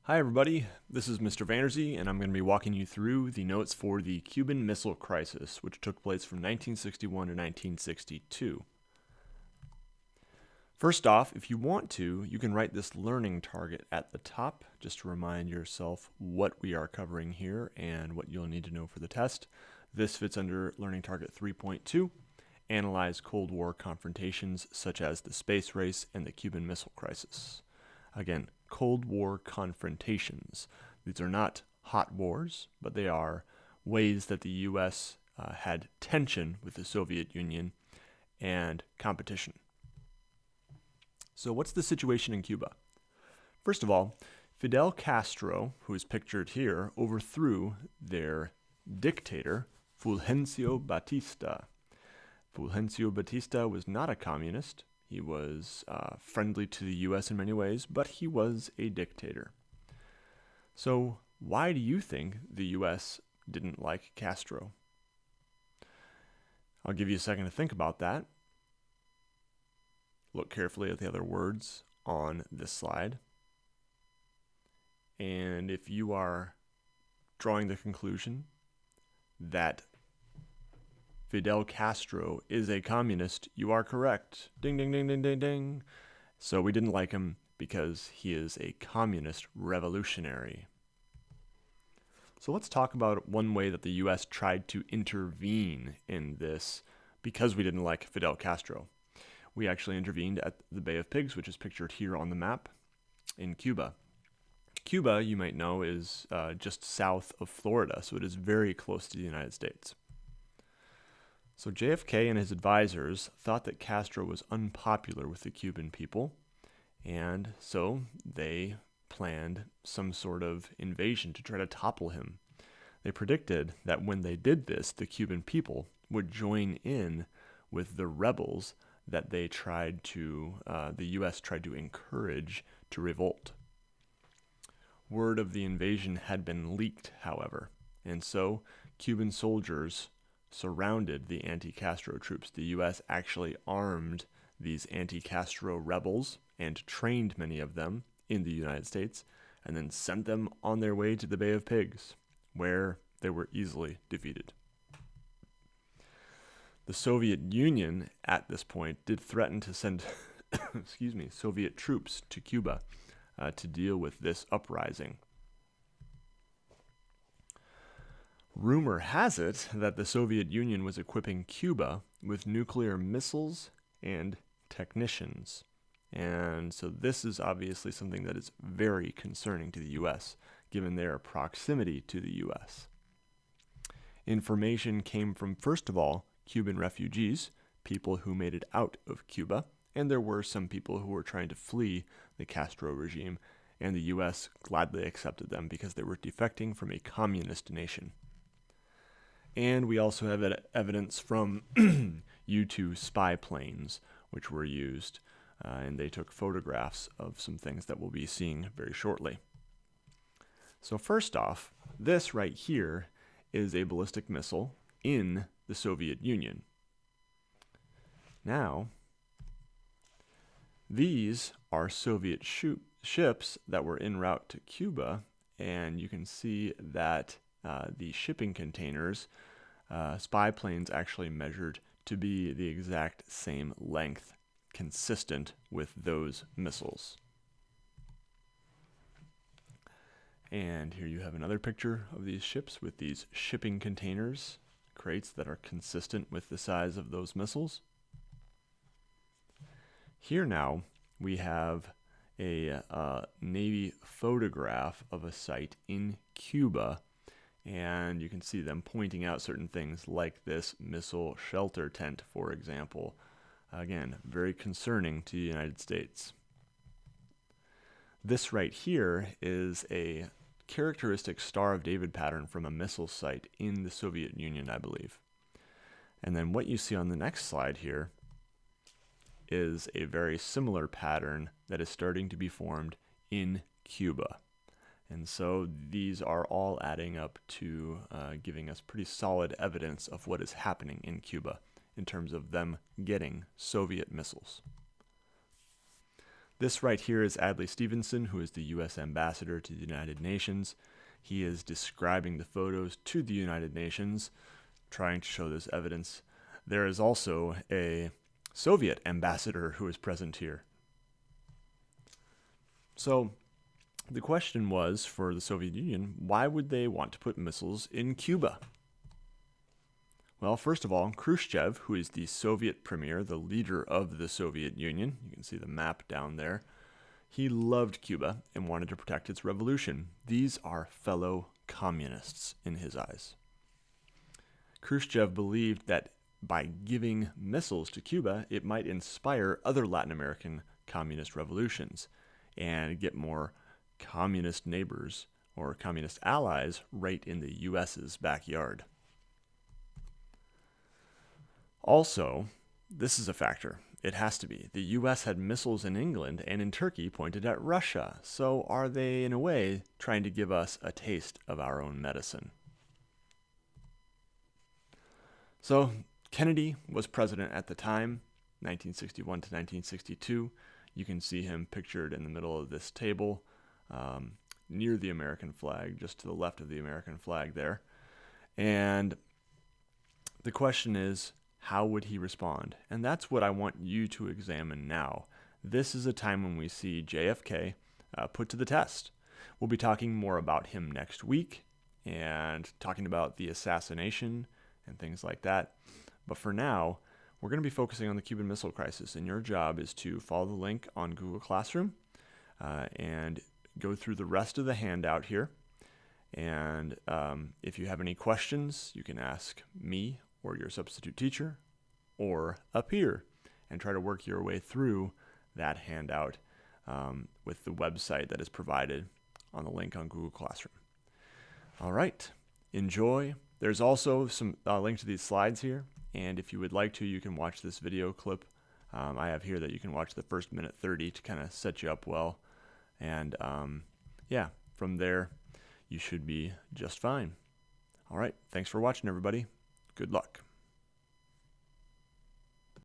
Hi everybody, this is Mr. Vanderzee, and I'm going to be walking you through the notes for the Cuban Missile Crisis, which took place from 1961 to 1962. First off, if you want to, you can write this learning target at the top, just to remind yourself what we are covering here and what you'll need to know for the test. This fits under learning target 3.2, analyze Cold War confrontations such as the space race and the Cuban Missile Crisis. Again, Cold War confrontations. These are not hot wars, but they are ways that the U.S. Had tension with the Soviet Union and competition. So what's the situation in Cuba? First of all, Fidel Castro, who is pictured here, overthrew their dictator, Fulgencio Batista. Fulgencio Batista was not a communist. He was friendly to the U.S. in many ways, but he was a dictator. So why do you think the U.S. didn't like Castro? I'll give you a second to think about that. Look carefully at the other words on this slide. And if you are drawing the conclusion that Fidel Castro is a communist, you are correct. Ding, ding, ding, ding, ding, ding. So we didn't like him because he is a communist revolutionary. So let's talk about one way that the U.S. tried to intervene in this because we didn't like Fidel Castro. We actually intervened at the Bay of Pigs, which is pictured here on the map, in Cuba. Cuba, you might know, is just south of Florida, so it is very close to the United States. So JFK and his advisors thought that Castro was unpopular with the Cuban people, and so they planned some sort of invasion to try to topple him. They predicted that when they did this, the Cuban people would join in with the rebels that the U.S. tried to encourage to revolt. Word of the invasion had been leaked, however, and so Cuban soldiers surrounded the anti-Castro troops. The U.S. actually armed these anti-Castro rebels and trained many of them in the United States, and then sent them on their way to the Bay of Pigs, where they were easily defeated. The Soviet Union, at this point, did threaten to send Soviet troops to Cuba to deal with this uprising. Rumor has it that the Soviet Union was equipping Cuba with nuclear missiles and technicians. And so this is obviously something that is very concerning to the U.S., given their proximity to the U.S. Information came from, first of all, Cuban refugees, people who made it out of Cuba, and there were some people who were trying to flee the Castro regime, and the U.S. gladly accepted them because they were defecting from a communist nation. And we also have evidence from U-2 spy planes, which were used, and they took photographs of some things that we'll be seeing very shortly. So first off, this right here is a ballistic missile in the Soviet Union. Now, these are Soviet ships that were en route to Cuba, and you can see that the shipping containers, spy planes actually measured to be the exact same length, consistent with those missiles. And here you have another picture of these ships with these shipping containers, crates that are consistent with the size of those missiles. Here now we have a Navy photograph of a site in Cuba, and you can see them pointing out certain things like this missile shelter tent, for example. Again, very concerning to the United States. This right here is a characteristic Star of David pattern from a missile site in the Soviet Union, I believe. And then what you see on the next slide here is a very similar pattern that is starting to be formed in Cuba. And so these are all adding up to giving us pretty solid evidence of what is happening in Cuba in terms of them getting Soviet missiles. This right here is Adlai Stevenson, who is the U.S. ambassador to the United Nations. He is describing the photos to the United Nations, trying to show this evidence. There is also a Soviet ambassador who is present here. So the question was, for the Soviet Union, why would they want to put missiles in Cuba? Well, first of all, Khrushchev, who is the Soviet premier, the leader of the Soviet Union, you can see the map down there, he loved Cuba and wanted to protect its revolution. These are fellow communists in his eyes. Khrushchev believed that by giving missiles to Cuba, it might inspire other Latin American communist revolutions and get more communist neighbors or communist allies right in the U.S.'s backyard. Also, this is a factor. It has to be. The U.S. had missiles in England and in Turkey pointed at Russia. So are they, in a way, trying to give us a taste of our own medicine? So Kennedy was president at the time, 1961 to 1962. You can see him pictured in the middle of this table, near the American flag, just to the left of the American flag there. And the question is, how would he respond? And that's what I want you to examine now. This is a time when we see JFK put to the test. We'll be talking more about him next week and talking about the assassination and things like that. But for now, we're going to be focusing on the Cuban Missile Crisis, and your job is to follow the link on Google Classroom and go through the rest of the handout here. And if you have any questions, you can ask me or your substitute teacher, or up here, and try to work your way through that handout with the website that is provided on the link on Google Classroom. All right, enjoy. There's also some link to these slides here, and if you would like to, you can watch this video clip. I have here that you can watch the first minute 30 to kind of set you up well, and yeah, from there, you should be just fine. All right, thanks for watching, everybody. Good luck.